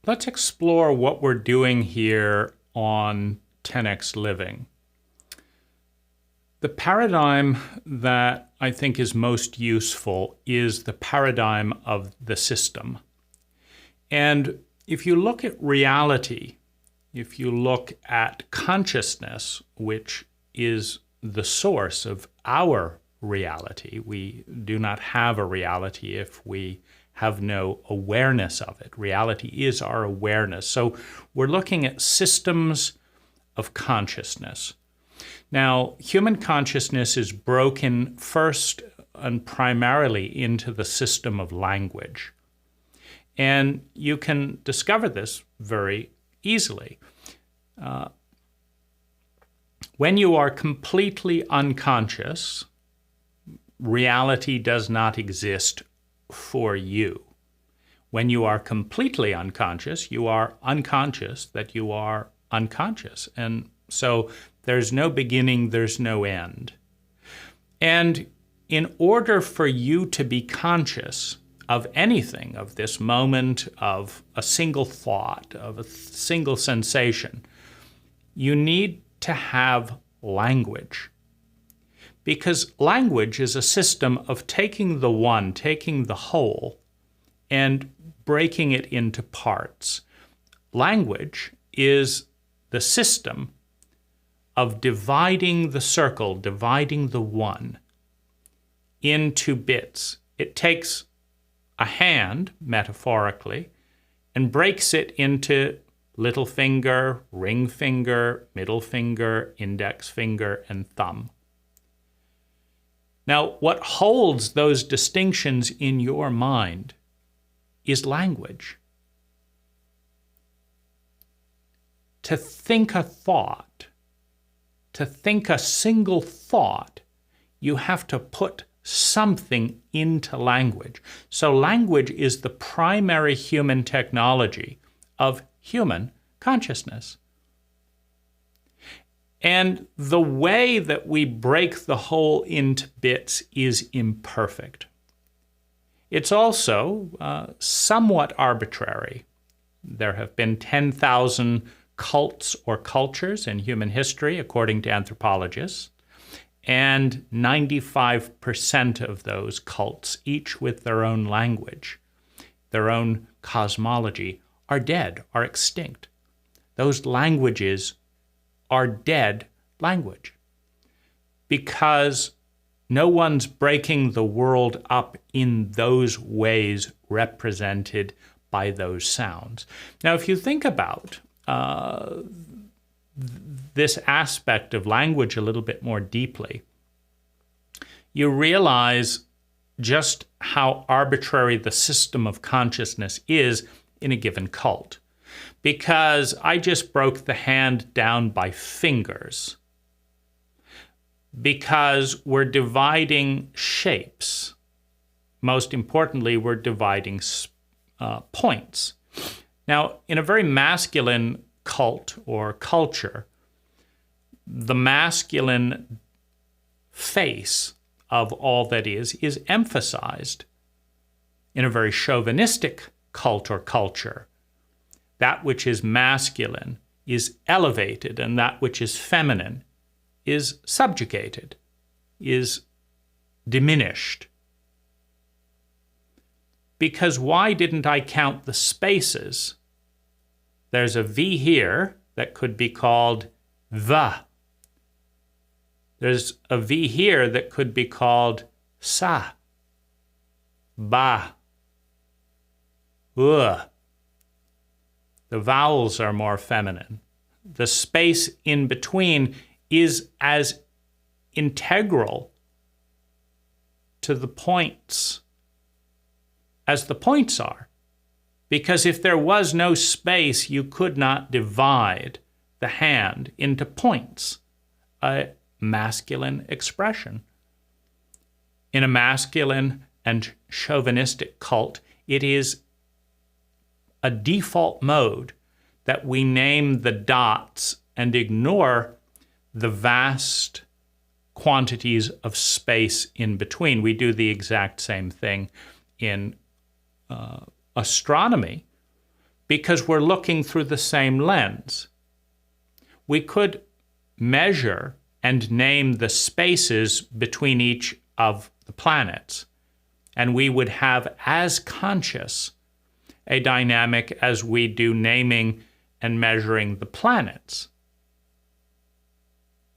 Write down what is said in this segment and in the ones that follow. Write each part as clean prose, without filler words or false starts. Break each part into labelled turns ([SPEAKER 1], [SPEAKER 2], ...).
[SPEAKER 1] let's explore what we're doing here on 10x Living. The paradigm that I think is most useful is the paradigm of the system. And if you look at reality, if you look at consciousness, which is the source of our reality, we do not have a reality if we have no awareness of it. Reality is our awareness. So we're looking at systems of consciousness. Now, human consciousness is broken first and primarily into the system of language. And you can discover this very easily. When you are completely unconscious, reality does not exist for you. When you are completely unconscious, you are unconscious that you are unconscious. And so there's no beginning, there's no end. And in order for you to be conscious of anything, of this moment, of a single thought, of a single sensation, you need to have language. Because language is a system of taking the one, taking the whole, and breaking it into parts. Language is the system of dividing the circle, dividing the one into bits. It takes a hand, metaphorically, and breaks it into little finger, ring finger, middle finger, index finger, and thumb. Now, what holds those distinctions in your mind is language. To think a thought, to think a single thought, you have to put something into language. So language is the primary human technology of human consciousness. And the way that we break the whole into bits is imperfect. It's also somewhat arbitrary. There have been 10,000 cults or cultures in human history, according to anthropologists, and 95% of those cults, each with their own language, their own cosmology, are dead, are extinct. Those languages are dead language because no one's breaking the world up in those ways represented by those sounds. Now, if you think about this aspect of language a little bit more deeply, you realize just how arbitrary the system of consciousness is in a given cult. Because I just broke the hand down by fingers. Because we're dividing shapes. Most importantly, we're dividing points. Now, in a very masculine cult or culture, the masculine face of all that is emphasized. In a very chauvinistic cult or culture, that which is masculine is elevated, and that which is feminine is subjugated, is diminished. Because why didn't I count the spaces? There's a V here that could be called the. There's a V here that could be called sa, ba, the vowels are more feminine. The space in between is as integral to the points as the points are. Because if there was no space, you could not divide the hand into points, a masculine expression. In a masculine and chauvinistic cult, it is a default mode that we name the dots and ignore the vast quantities of space in between. We do the exact same thing in astronomy, because we're looking through the same lens. We could measure and name the spaces between each of the planets, and we would have as conscious a dynamic as we do naming and measuring the planets.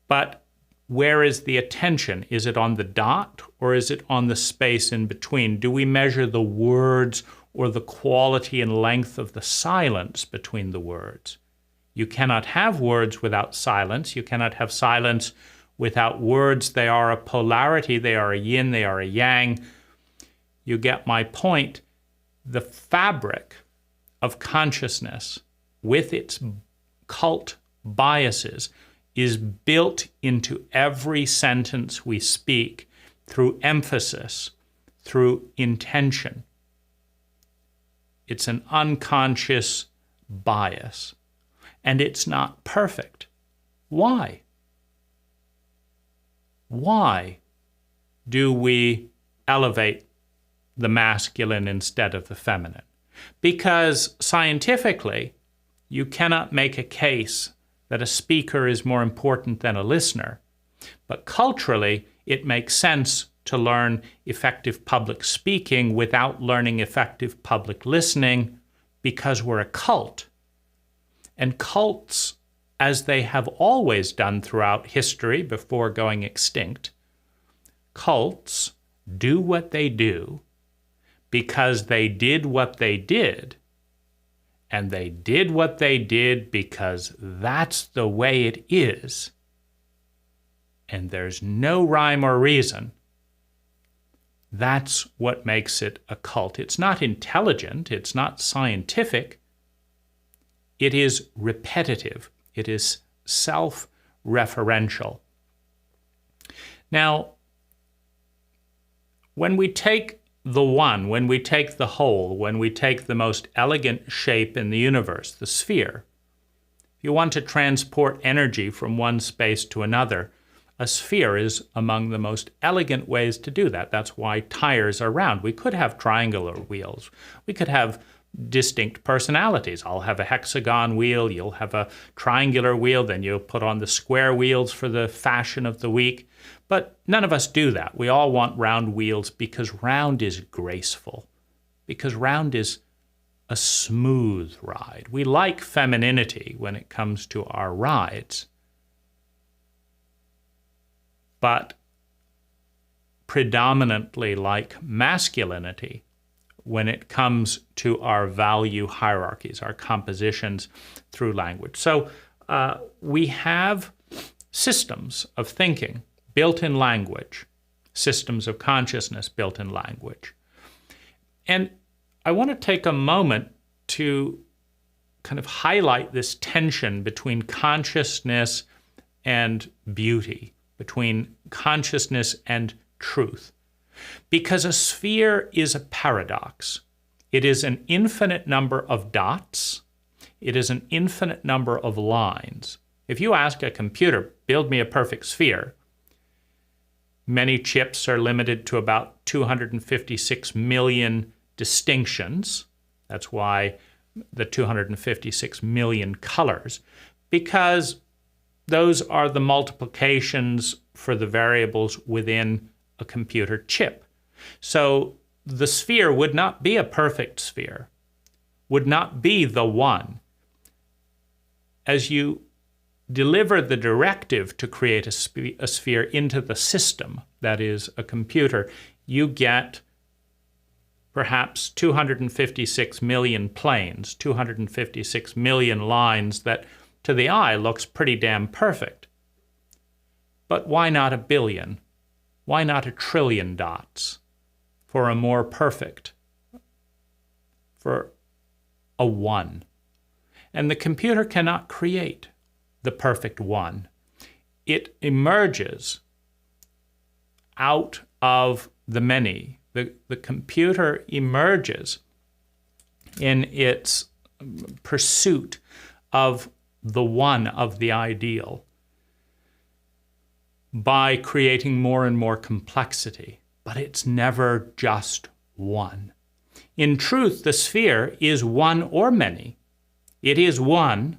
[SPEAKER 1] But where is the attention? Is it on the dot or is it on the space in between? Do we measure the words or the quality and length of the silence between the words? You cannot have words without silence. You cannot have silence without words. They are a polarity. They are a yin. They are a yang. You get my point. The fabric of consciousness, with its cult biases, is built into every sentence we speak through emphasis, through intention. It's an unconscious bias, and it's not perfect. Why? Why do we elevate the masculine instead of the feminine? Because scientifically, you cannot make a case that a speaker is more important than a listener. But culturally, it makes sense to learn effective public speaking without learning effective public listening because we're a cult. And cults, as they have always done throughout history before going extinct, cults do what they do because they did what they did. And they did what they did because that's the way it is. And there's no rhyme or reason. That's what makes it a cult. It's not intelligent. It's not scientific. It is repetitive. It is self-referential. Now, when we take the one, when we take the whole, when we take the most elegant shape in the universe, the sphere, if you want to transport energy from one space to another, a sphere is among the most elegant ways to do that. That's why tires are round. We could have triangular wheels. We could have distinct personalities. I'll have a hexagon wheel, you'll have a triangular wheel, then you'll put on the square wheels for the fashion of the week. But none of us do that. We all want round wheels because round is graceful, because round is a smooth ride. We like femininity when it comes to our rides, but predominantly like masculinity when it comes to our value hierarchies, our compositions through language. So we have systems of thinking built in language, systems of consciousness built in language. And I want to take a moment to kind of highlight this tension between consciousness and beauty, between consciousness and truth. Because a sphere is a paradox. It is an infinite number of dots. It is an infinite number of lines. If you ask a computer, build me a perfect sphere, many chips are limited to about 256 million distinctions. That's why the 256 million colors, because those are the multiplications for the variables within a computer chip. So the sphere would not be a perfect sphere, would not be the one. As you deliver the directive to create a sphere into the system, that is a computer, you get perhaps 256 million planes, 256 million lines that to the eye looks pretty damn perfect. But why not a billion? Why not a trillion dots for a more perfect, for a one? And the computer cannot create the perfect one. It emerges out of the many. The computer emerges in its pursuit of the one, of the ideal, by creating more and more complexity. But it's never just one. In truth, the sphere is one or many. It is one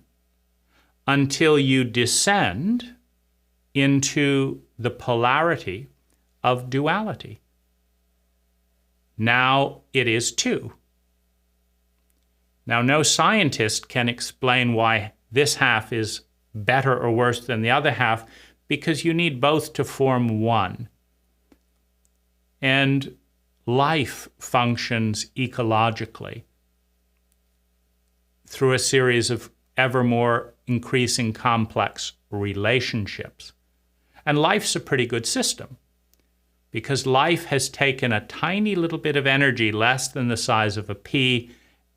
[SPEAKER 1] until you descend into the polarity of duality. Now it is two. Now, no scientist can explain why this half is better or worse than the other half, because you need both to form one. And life functions ecologically through a series of ever more increasing complex relationships. And life's a pretty good system, because life has taken a tiny little bit of energy, less than the size of a pea,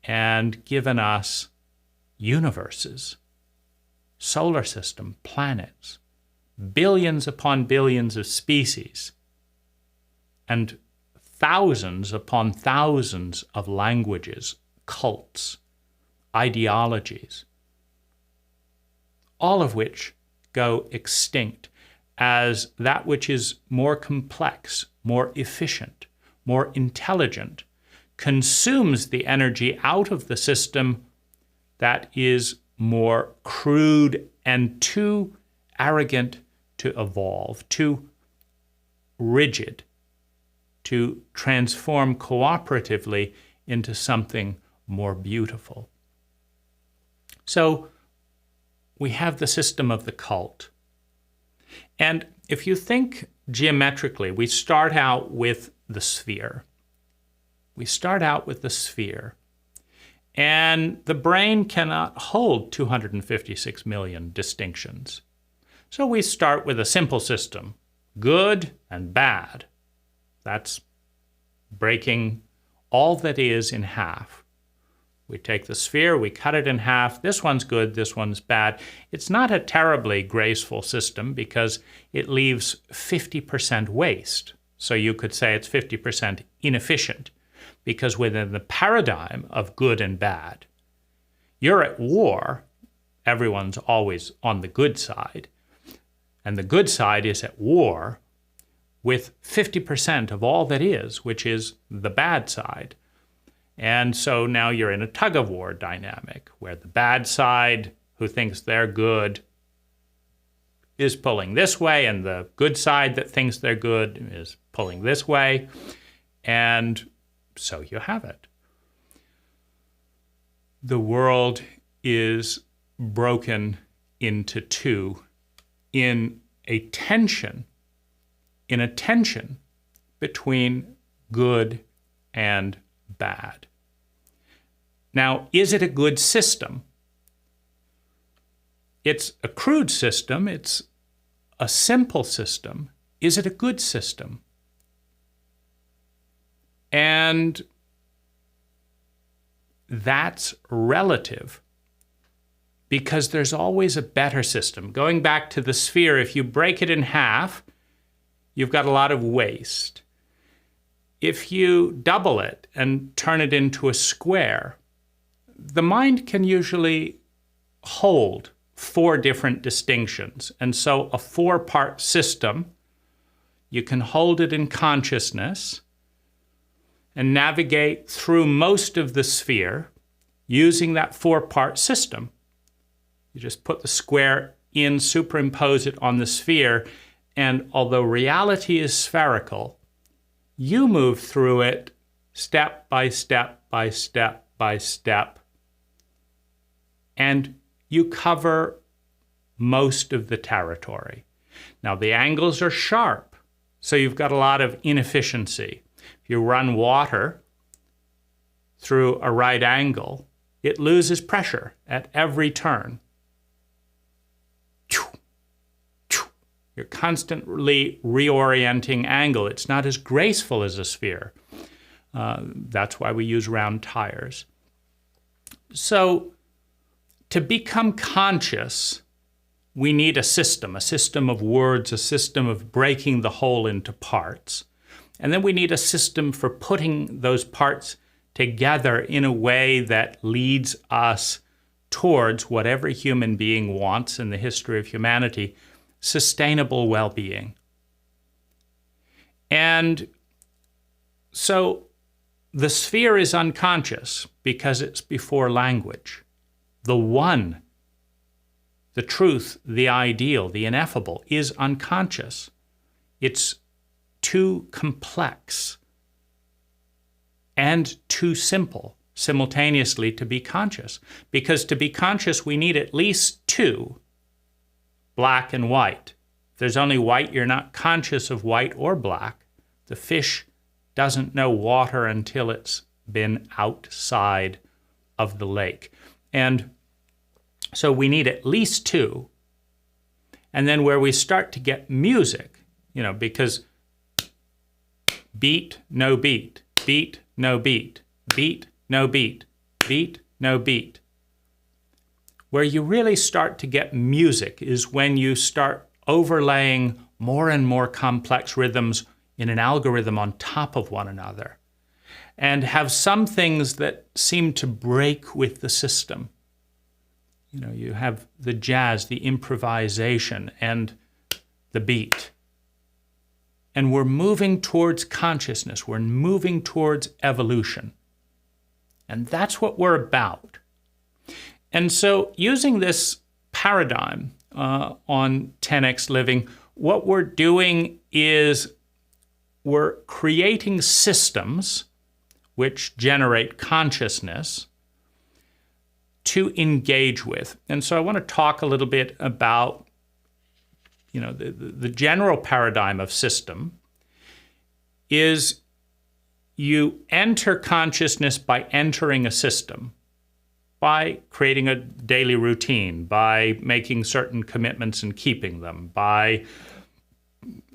[SPEAKER 1] and given us universes, solar system, planets, billions upon billions of species, and thousands upon thousands of languages, cults, ideologies, all of which go extinct as that which is more complex, more efficient, more intelligent, consumes the energy out of the system that is more crude and too arrogant to evolve, too rigid to transform cooperatively into something more beautiful. So we have the system of the cult. And if you think geometrically, we start out with the sphere. We start out with the sphere. And the brain cannot hold 256 million distinctions. So we start with a simple system, good and bad. That's breaking all that is in half. We take the sphere, we cut it in half. This one's good, this one's bad. It's not a terribly graceful system because it leaves 50% waste. So you could say it's 50% inefficient, because within the paradigm of good and bad, you're at war. Everyone's always on the good side. And the good side is at war with 50% of all that is, which is the bad side. And so now you're in a tug-of-war dynamic where the bad side, who thinks they're good, is pulling this way, and the good side that thinks they're good is pulling this way. And so you have it. The world is broken into two in a tension between good and bad. Now, is it a good system? It's a crude system. It's a simple system. Is it a good system? And that's relative, because there's always a better system. Going back to the sphere, if you break it in half, you've got a lot of waste. If you double it and turn it into a square, the mind can usually hold 4 different distinctions. And so a 4-part system, you can hold it in consciousness and navigate through most of the sphere using that 4-part system. You just put the square in, superimpose it on the sphere, and although reality is spherical, you move through it step by step by step by step, and you cover most of the territory. Now, the angles are sharp, so you've got a lot of inefficiency. If you run water through a right angle, it loses pressure at every turn. You're constantly reorienting angle. It's not as graceful as a sphere. That's why we use round tires. So to become conscious, we need a system of words, a system of breaking the whole into parts. And then we need a system for putting those parts together in a way that leads us towards what every human being wants in the history of humanity, sustainable well-being. And so the sphere is unconscious because it's before language. The one, the truth, the ideal, the ineffable is unconscious. It's too complex and too simple simultaneously to be conscious. Because to be conscious, we need at least two, black and white. If there's only white, you're not conscious of white or black. The fish doesn't know water until it's been outside of the lake. And so we need at least two. And then where we start to get music, because beat, no beat, beat, no beat, beat, no beat, beat, no beat. Where you really start to get music is when you start overlaying more and more complex rhythms in an algorithm on top of one another, and have some things that seem to break with the system. You have the jazz, the improvisation, and the beat. And we're moving towards consciousness. We're moving towards evolution. And that's what we're about. And so using this paradigm on 10x Living, what we're doing is we're creating systems which generate consciousness to engage with. And so I want to talk a little bit about the general paradigm of system is you enter consciousness by entering a system, by creating a daily routine, by making certain commitments and keeping them, by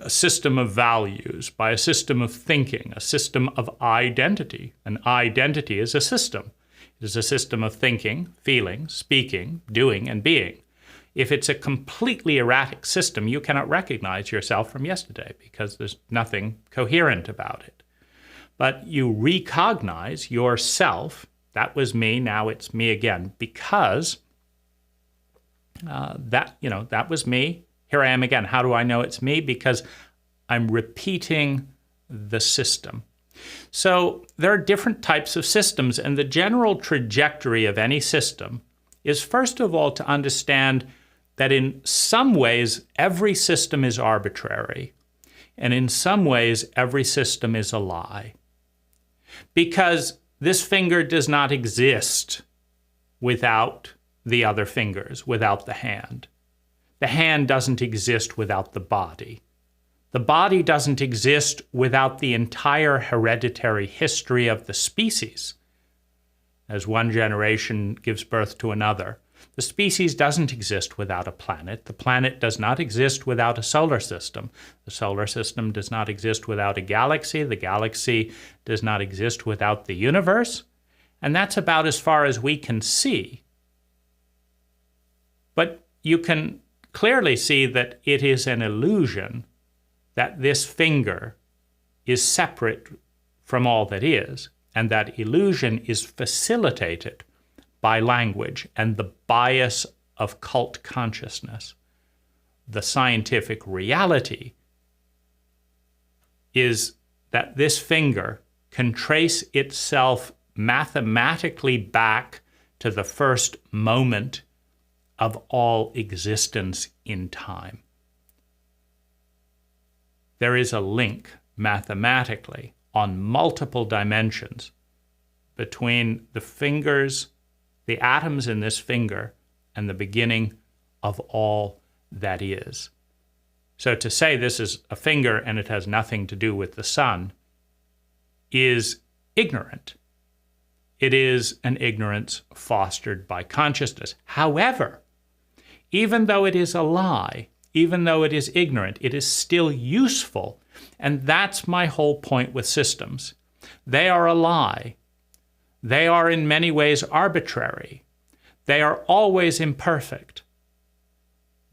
[SPEAKER 1] a system of values, by a system of thinking, a system of identity. An identity is a system. It is a system of thinking, feeling, speaking, doing, and being. If it's a completely erratic system, you cannot recognize yourself from yesterday because there's nothing coherent about it. But you recognize yourself. That was me, now it's me again, because that was me. Here I am again. How do I know it's me? Because I'm repeating the system. So there are different types of systems, and the general trajectory of any system is, first of all, to understand that in some ways, every system is arbitrary, and in some ways, every system is a lie. Because this finger does not exist without the other fingers, without the hand. The hand doesn't exist without the body. The body doesn't exist without the entire hereditary history of the species. As one generation gives birth to another, the species doesn't exist without a planet. The planet does not exist without a solar system. The solar system does not exist without a galaxy. The galaxy does not exist without the universe. And that's about as far as we can see. But you can clearly see that it is an illusion that this finger is separate from all that is, and that illusion is facilitated by language and the bias of cult consciousness. The scientific reality is that this finger can trace itself mathematically back to the first moment of all existence in time. There is a link mathematically on multiple dimensions between the fingers, the atoms in this finger, and the beginning of all that is. So to say this is a finger and it has nothing to do with the sun is ignorant. It is an ignorance fostered by consciousness. However, even though it is a lie, even though it is ignorant, it is still useful. And that's my whole point with systems. They are a lie. They are in many ways arbitrary. They are always imperfect.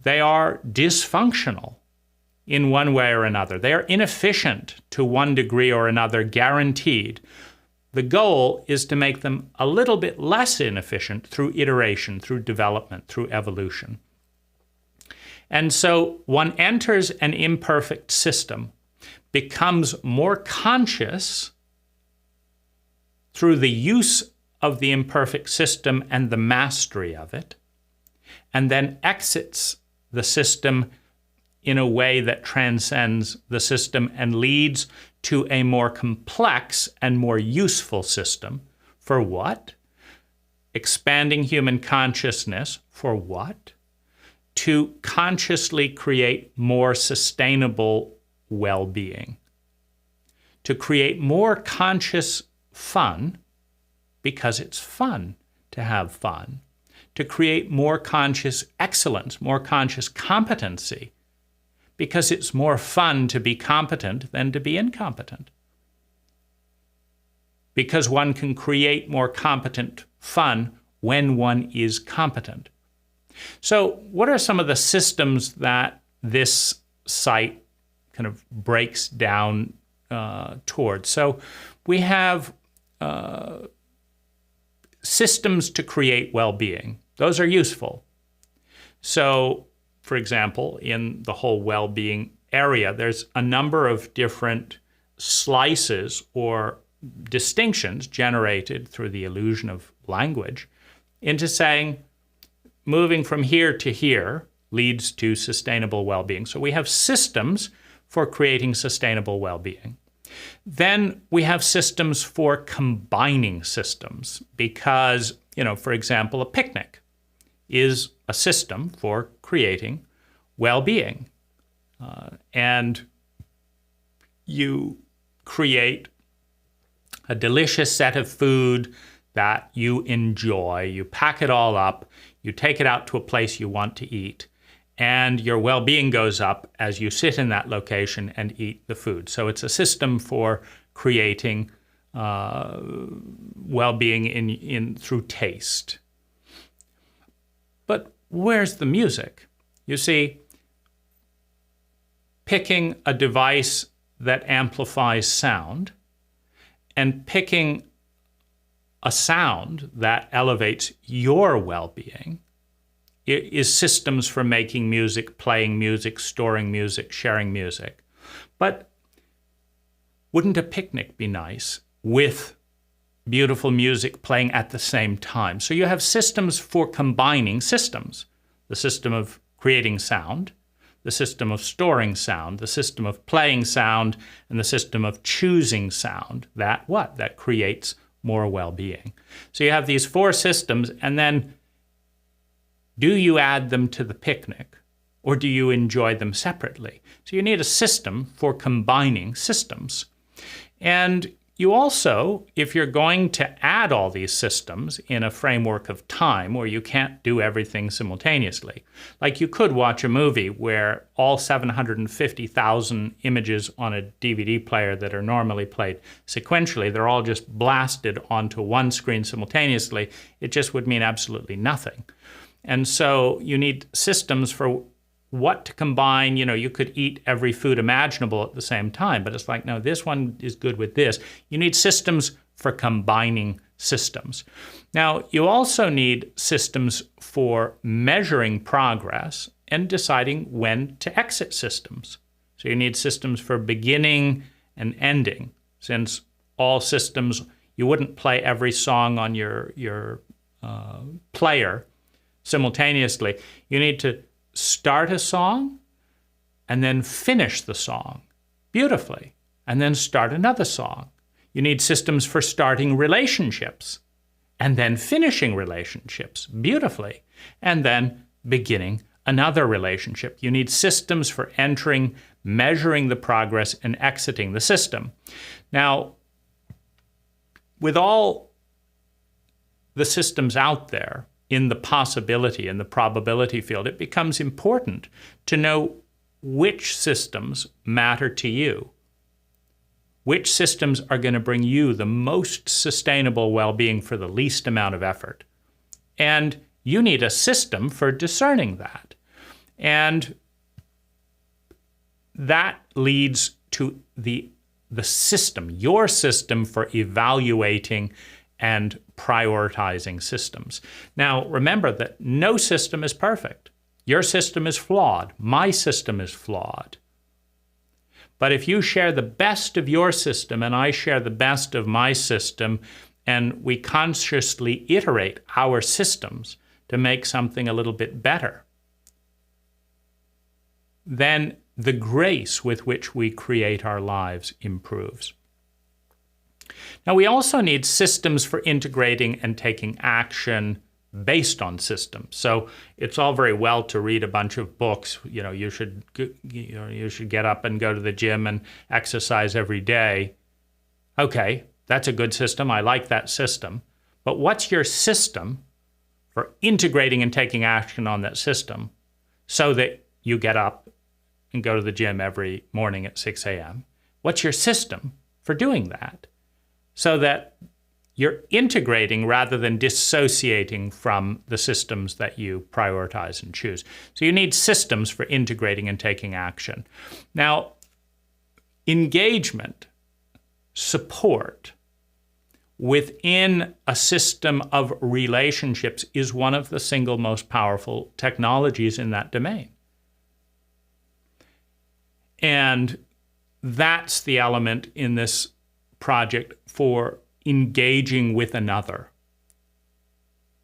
[SPEAKER 1] They are dysfunctional in one way or another. They are inefficient to one degree or another, guaranteed. The goal is to make them a little bit less inefficient through iteration, through development, through evolution. And so one enters an imperfect system, becomes more conscious through the use of the imperfect system and the mastery of it, and then exits the system in a way that transcends the system and leads to a more complex and more useful system. For what? Expanding human consciousness. For what? To consciously create more sustainable well-being. To create more conscious fun, because it's fun to have fun. To create more conscious excellence, more conscious competency, because it's more fun to be competent than to be incompetent. Because one can create more competent fun when one is competent. So what are some of the systems that this site kind of breaks down towards? So we have systems to create well-being. Those are useful. So, for example, in the whole well-being area, there's a number of different slices or distinctions generated through the illusion of language into saying moving from here to here leads to sustainable well-being. So we have systems for creating sustainable well-being. Then we have systems for combining systems because, for example, a picnic is a system for creating well-being. And you create a delicious set of food that you enjoy. You pack it all up. You take it out to a place you want to eat. And your well-being goes up as you sit in that location and eat the food. So it's a system for creating well-being in through taste. But where's the music? You see, picking a device that amplifies sound and picking a sound that elevates your well-being is systems for making music, playing music, storing music, sharing music. But wouldn't a picnic be nice with beautiful music playing at the same time? So you have systems for combining systems. The system of creating sound, the system of storing sound, the system of playing sound, and the system of choosing sound. That creates more well-being. So you have these four systems, and then do you add them to the picnic, or do you enjoy them separately? So you need a system for combining systems. And you also, if you're going to add all these systems in a framework of time where you can't do everything simultaneously, like you could watch a movie where all 750,000 images on a DVD player that are normally played sequentially, they're all just blasted onto one screen simultaneously, it just would mean absolutely nothing. And so you need systems for what to combine. You could eat every food imaginable at the same time, but it's like, no, this one is good with this. You need systems for combining systems. Now, you also need systems for measuring progress and deciding when to exit systems. So you need systems for beginning and ending, since all systems, you wouldn't play every song on your player simultaneously. You need to start a song and then finish the song beautifully, and then start another song. You need systems for starting relationships and then finishing relationships beautifully, and then beginning another relationship. You need systems for entering, measuring the progress, and exiting the system. Now, with all the systems out there, in the possibility and the probability field, it becomes important to know which systems matter to you. Which systems are going to bring you the most sustainable well-being for the least amount of effort. And you need a system for discerning that. And that leads to the system, your system for evaluating and prioritizing systems. Now, remember that no system is perfect. Your system is flawed. My system is flawed. But if you share the best of your system and I share the best of my system, and we consciously iterate our systems to make something a little bit better, then the grace with which we create our lives improves. Now, we also need systems for integrating and taking action based on systems. So it's all very well to read a bunch of books. You should get up and go to the gym and exercise every day. Okay, that's a good system. I like that system. But what's your system for integrating and taking action on that system so that you get up and go to the gym every morning at 6 a.m.? What's your system for doing that so that you're integrating rather than dissociating from the systems that you prioritize and choose? So you need systems for integrating and taking action. Now, engagement, support within a system of relationships is one of the single most powerful technologies in that domain. And that's the element in this project for engaging with another,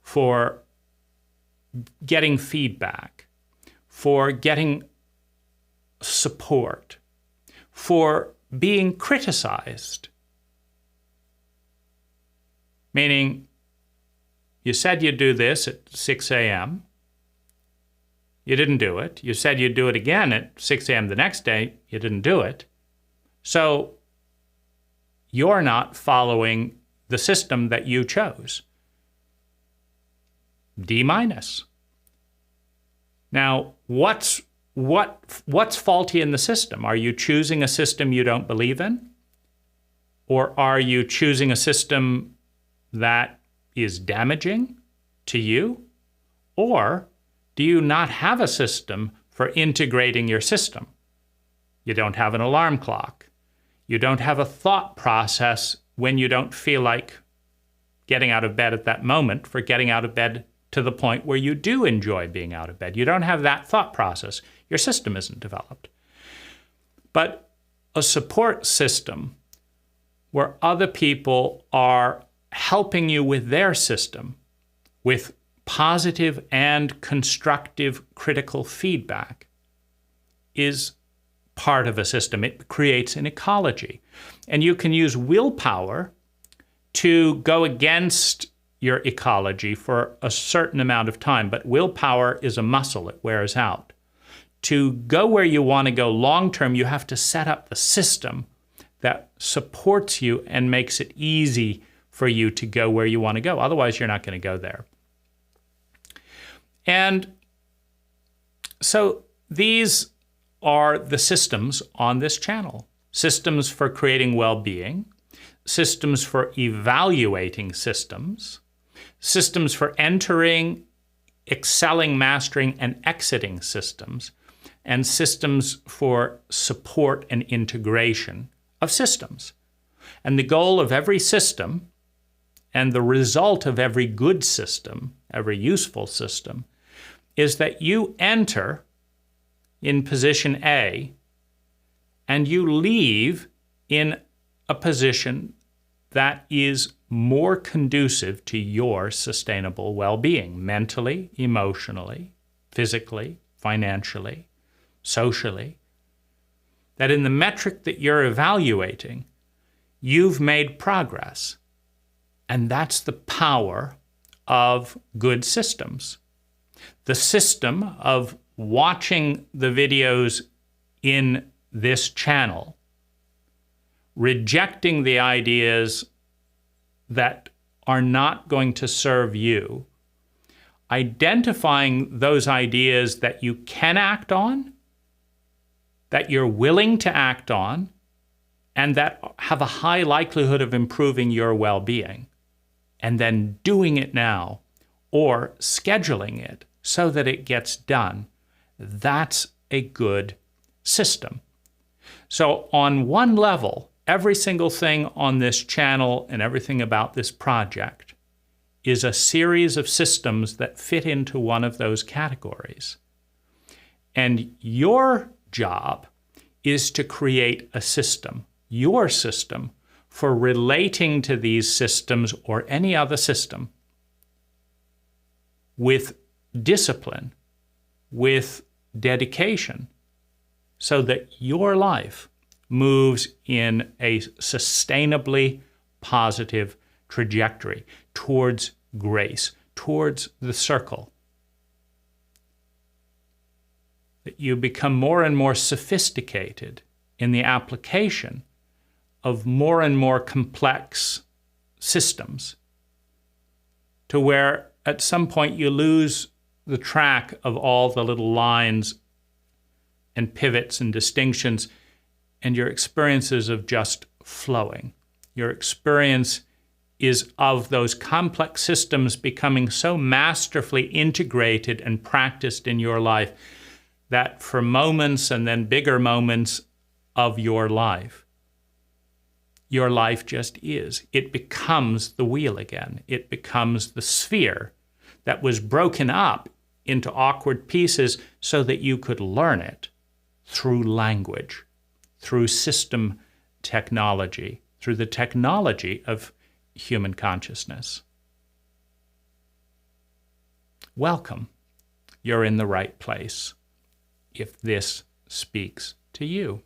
[SPEAKER 1] for getting feedback, for getting support, for being criticized. Meaning, you said you'd do this at 6 a.m. You didn't do it. You said you'd do it again at 6 a.m. the next day. You didn't do it. So you're not following the system that you chose. D-. Now, what's faulty in the system? Are you choosing a system you don't believe in? Or are you choosing a system that is damaging to you? Or do you not have a system for integrating your system? You don't have an alarm clock. You don't have a thought process when you don't feel like getting out of bed at that moment for getting out of bed to the point where you do enjoy being out of bed. You don't have that thought process. Your system isn't developed. But a support system where other people are helping you with their system, with positive and constructive critical feedback, is part of a system. It creates an ecology. And you can use willpower to go against your ecology for a certain amount of time, but willpower is a muscle. It wears out. To go where you want to go long term, you have to set up the system that supports you and makes it easy for you to go where you want to go. Otherwise, you're not going to go there. And so these are the systems on this channel. Systems for creating well-being, systems for evaluating systems, systems for entering, excelling, mastering, and exiting systems, and systems for support and integration of systems. And the goal of every system and the result of every good system, every useful system, is that you enter in position A and you leave in a position that is more conducive to your sustainable well-being, mentally, emotionally, physically, financially, socially. That in the metric that you're evaluating, you've made progress. And that's the power of good systems. The system of watching the videos in this channel, rejecting the ideas that are not going to serve you, identifying those ideas that you can act on, that you're willing to act on, and that have a high likelihood of improving your well-being, and then doing it now or scheduling it so that it gets done. That's a good system. So on one level, every single thing on this channel and everything about this project is a series of systems that fit into one of those categories. And your job is to create a system, your system, for relating to these systems or any other system with discipline, with dedication, so that your life moves in a sustainably positive trajectory towards grace, towards the circle. That you become more and more sophisticated in the application of more and more complex systems, to where at some point you lose the track of all the little lines and pivots and distinctions, and your experiences of just flowing. Your experience is of those complex systems becoming so masterfully integrated and practiced in your life that for moments and then bigger moments of your life just is. It becomes the wheel again. It becomes the sphere that was broken up into awkward pieces so that you could learn it through language, through system technology, through the technology of human consciousness. Welcome. You're in the right place if this speaks to you.